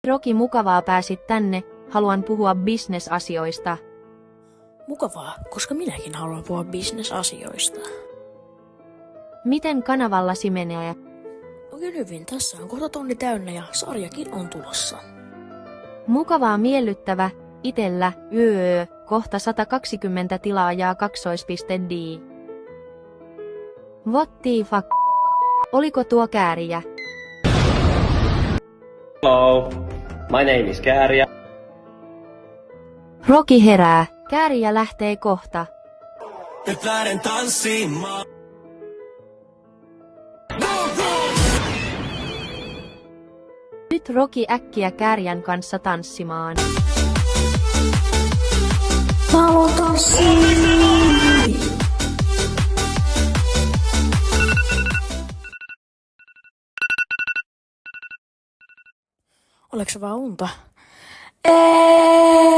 Roki, mukavaa pääsit tänne. Haluan puhua bisnesasioista. Mukavaa, koska minäkin haluan puhua bisnesasioista. Miten kanavallasi menee? Oikein hyvin, tässä on kohta tonni täynnä ja sarjakin on tulossa. Mukavaa, miellyttävä. Itellä, kohta 120 tilaajaa 2.d. What the fuck? Oliko tuo Kääriä? Hello, my name is Kääriä. Roki herää. Kääriä lähtee kohta. Nyt lähden tanssimaan. Nyt Roki äkkiä Kääriän kanssa tanssimaan. Mä haluan tanssiin! Oliko se vaan unta? Ei!